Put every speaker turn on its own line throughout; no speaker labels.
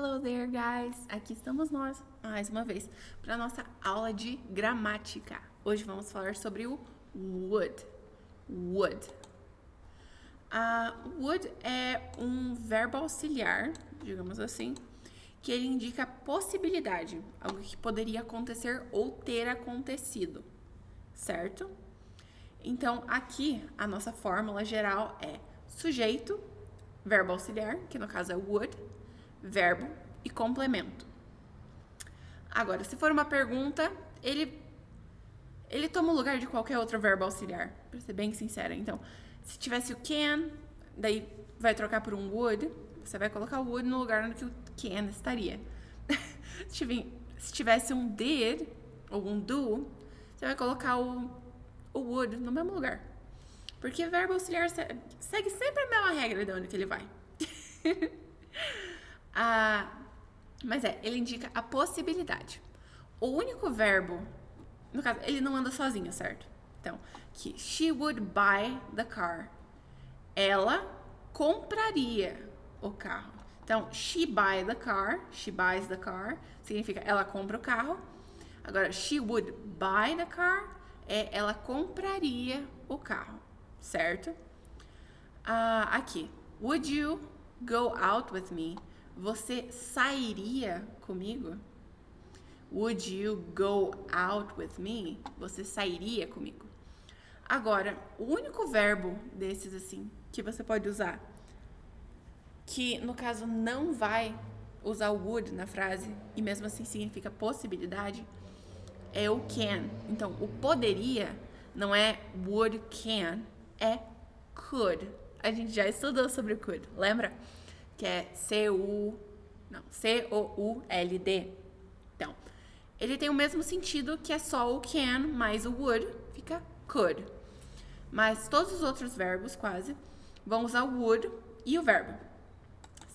Hello there, guys! Aqui estamos nós, mais uma vez, para a nossa aula de gramática. Hoje vamos falar sobre o would. Would. Would é um verbo auxiliar, digamos assim, que ele indica possibilidade, algo que poderia acontecer ou ter acontecido, certo? Então, aqui, a nossa fórmula geral é sujeito, verbo auxiliar, que no caso é would, verbo e complemento. Agora, se for uma pergunta, ele toma o lugar de qualquer outro verbo auxiliar, para ser bem sincera. Então, se tivesse o can, daí vai trocar por um would, você vai colocar o would no lugar onde o can estaria. Se tivesse um did ou um do, você vai colocar o would no mesmo lugar. Porque verbo auxiliar segue sempre a mesma regra de onde que ele vai. Mas ele indica a possibilidade. O único verbo, no caso, ele não anda sozinho, certo? Então, que she would buy the car. Ela compraria o carro. Então, she buys the car, significa ela compra o carro. Agora, she would buy the car é ela compraria o carro, certo? Aqui, would you go out with me? Você sairia comigo? Would you go out with me? Você sairia comigo? Agora, o único verbo desses assim que você pode usar, que no caso não vai usar o would na frase e mesmo assim significa possibilidade, é o can. Então, o poderia não é would can, é could. A gente já estudou sobre o could, lembra? Que é C-O-U-L-D. Então, ele tem o mesmo sentido que é só o can mais o would, fica could. Mas todos os outros verbos, quase, vão usar o would e o verbo,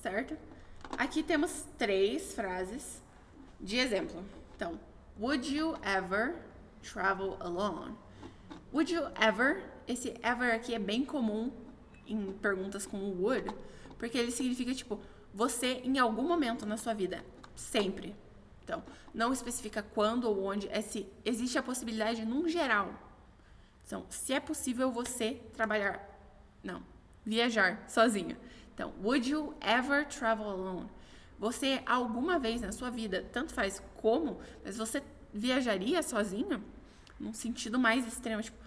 certo? Aqui temos 3 frases de exemplo. Então, would you ever travel alone? Would you ever? Esse ever aqui é bem comum em perguntas com o would, porque ele significa, tipo, você em algum momento na sua vida, sempre. Então, não especifica quando ou onde, é se existe a possibilidade num geral. Então, se é possível você viajar sozinho. Então, would you ever travel alone? Você, alguma vez na sua vida, tanto faz como, mas você viajaria sozinho? Num sentido mais extremo, tipo,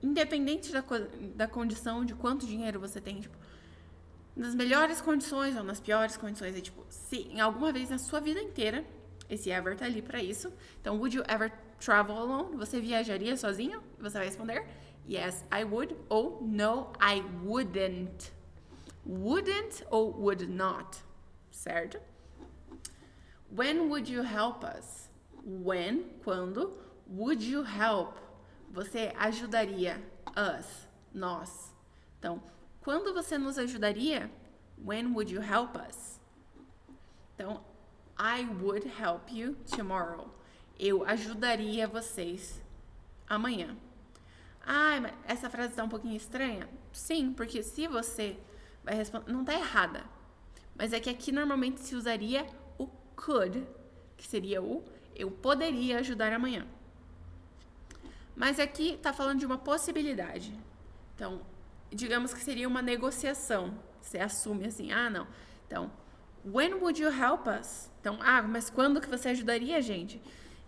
independente da condição, de quanto dinheiro você tem, tipo, nas melhores condições ou nas piores condições, é tipo, se em alguma vez na sua vida inteira, esse ever tá ali pra isso. Então, would you ever travel alone? Você viajaria sozinho? Você vai responder, yes, I would, ou no, I wouldn't. Wouldn't ou would not, certo? When would you help us? When, quando, would you help? Você ajudaria us, nós. Então, quando você nos ajudaria? When would you help us? Então, I would help you tomorrow. Eu ajudaria vocês amanhã. Mas essa frase está um pouquinho estranha? Sim, porque se você vai responder... Não está errada. Mas é que aqui normalmente se usaria o could, que seria o eu poderia ajudar amanhã. Mas aqui está falando de uma possibilidade. Então, digamos que seria uma negociação. Você assume assim, não. Então, when would you help us? Então, mas quando que você ajudaria a gente?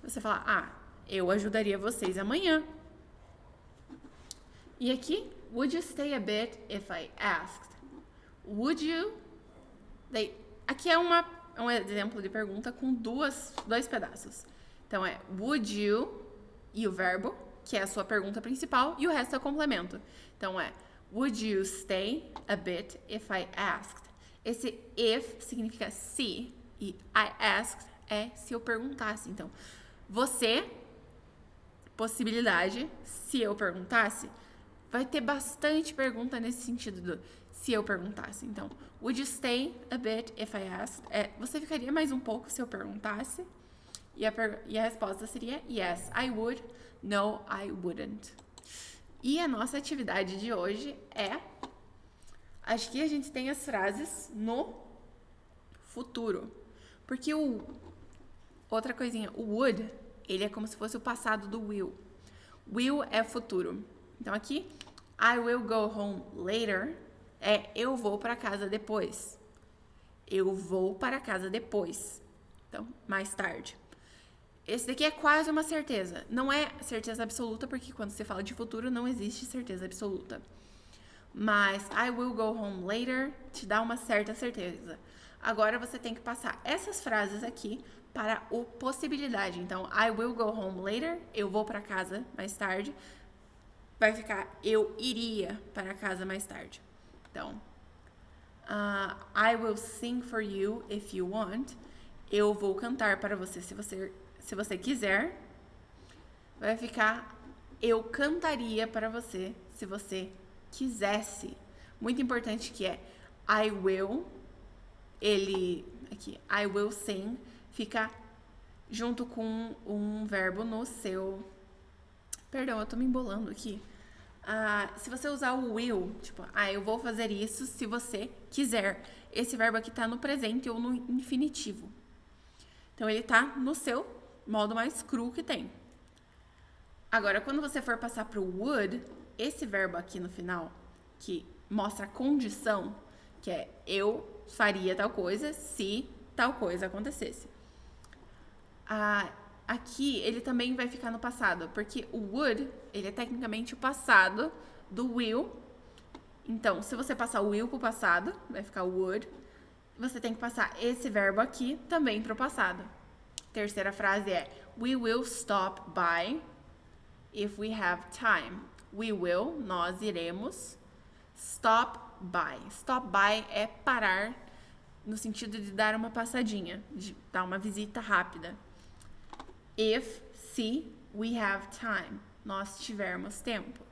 Você fala, eu ajudaria vocês amanhã. E aqui, would you stay a bit if I asked? Would you? Daí, aqui é um exemplo de pergunta com dois pedaços. Então, would you e o verbo, que é a sua pergunta principal, e o resto é o complemento. Então, would you stay a bit if I asked? Esse if significa se, e I asked é se eu perguntasse. Então, você, possibilidade, se eu perguntasse, vai ter bastante pergunta nesse sentido do se eu perguntasse. Então, would you stay a bit if I asked? Você ficaria mais um pouco se eu perguntasse? E a resposta seria yes, I would. No, I wouldn't. E a nossa atividade de hoje é Aqui a gente tem as frases no futuro. Porque outra coisinha, o would, ele é como se fosse o passado do will. Will é futuro. Então aqui, I will go home later é eu vou para casa depois. Eu vou para casa depois. Então, mais tarde. Esse daqui é quase uma certeza. Não é certeza absoluta, porque quando você fala de futuro, não existe certeza absoluta. Mas I will go home later te dá uma certa certeza. Agora você tem que passar essas frases aqui para o possibilidade. Então, I will go home later, eu vou para casa mais tarde. Vai ficar eu iria para casa mais tarde. Então, I will sing for you if you want. Eu vou cantar para você se você quiser. Vai ficar eu cantaria para você se você quisesse. Muito importante que é I will, aqui, I will sing, fica junto com um verbo no seu... Perdão, eu tô me embolando aqui. Se você usar o will, tipo, eu vou fazer isso se você quiser. Esse verbo aqui tá no presente ou no infinitivo. Então, ele tá no seu modo mais cru que tem. Agora, quando você for passar pro would, esse verbo aqui no final, que mostra a condição, que é eu faria tal coisa se tal coisa acontecesse. Aqui, ele também vai ficar no passado, porque o would, ele é tecnicamente o passado do will. Então, se você passar o will pro passado, vai ficar o would. Você tem que passar esse verbo aqui também pro passado. Terceira frase é we will stop by if we have time. We will, nós iremos. Stop by. Stop by é parar no sentido de dar uma passadinha, de dar uma visita rápida. If, se, we have time. Nós tivermos tempo.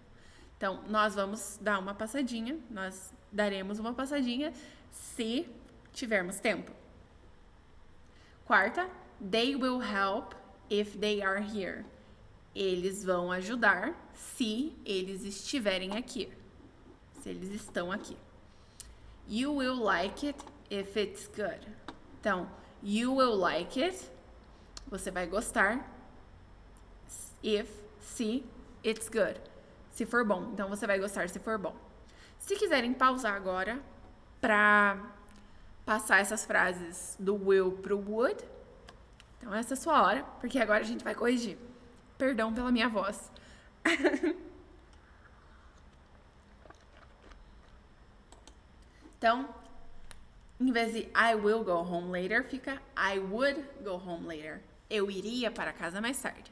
Então, nós vamos dar uma passadinha, nós daremos uma passadinha se tivermos tempo. Quarta, they will help if they are here. Eles vão ajudar se eles estiverem aqui. Se eles estão aqui. You will like it if it's good. Então, you will like it. Você vai gostar. Se it's good. Se for bom. Então, você vai gostar se for bom. Se quiserem pausar agora para passar essas frases do will pro would, então essa é a sua hora, porque agora a gente vai corrigir. Perdão pela minha voz. Então, em vez de I will go home later, fica I would go home later. Eu iria para casa mais tarde.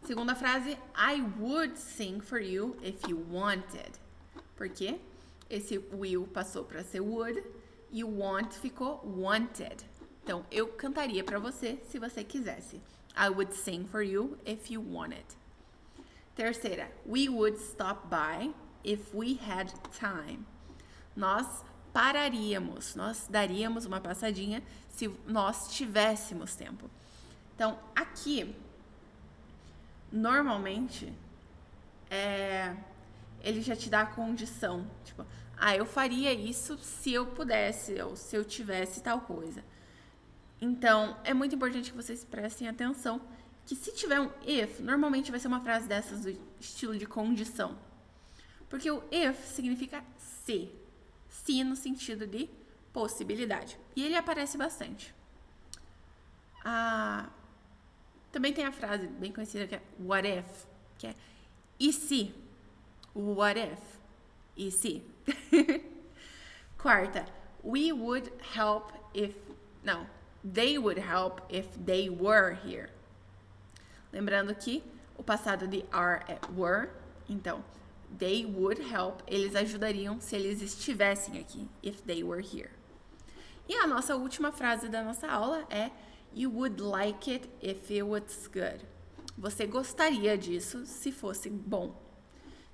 Segunda frase, I would sing for you if you wanted. Por quê? Esse will passou para ser would e o want ficou wanted. Então, eu cantaria para você se você quisesse. I would sing for you if you wanted. Terceira, we would stop by if we had time. Nós pararíamos, nós daríamos uma passadinha se nós tivéssemos tempo. Então, aqui, normalmente, ele já te dá a condição. Tipo, eu faria isso se eu pudesse, ou se eu tivesse tal coisa. Então, é muito importante que vocês prestem atenção que se tiver um if, normalmente vai ser uma frase dessas do estilo de condição. Porque o if significa se. Se no sentido de possibilidade. E ele aparece bastante. Também tem a frase bem conhecida que é what if, que é e se? What if? E se? Quarta, we would help if... Não, they would help if they were here. Lembrando que o passado de are é were, então they would help, eles ajudariam se eles estivessem aqui, if they were here. E a nossa última frase da nossa aula é you would like it if it was good. Você gostaria disso se fosse bom.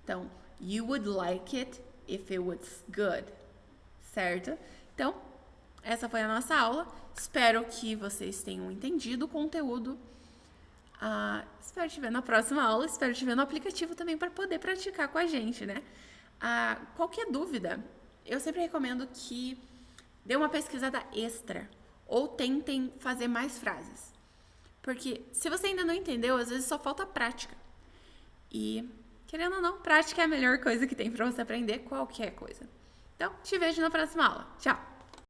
Então, you would like it if it was good. Certo? Então, essa foi a nossa aula. Espero que vocês tenham entendido o conteúdo. Espero te ver na próxima aula. Espero te ver no aplicativo também para poder praticar com a gente, né? Qualquer dúvida, eu sempre recomendo que dê uma pesquisada extra ou tentem fazer mais frases. Porque se você ainda não entendeu, às vezes só falta prática. E, querendo ou não, prática é a melhor coisa que tem pra você aprender qualquer coisa. Então, te vejo na próxima aula. Tchau!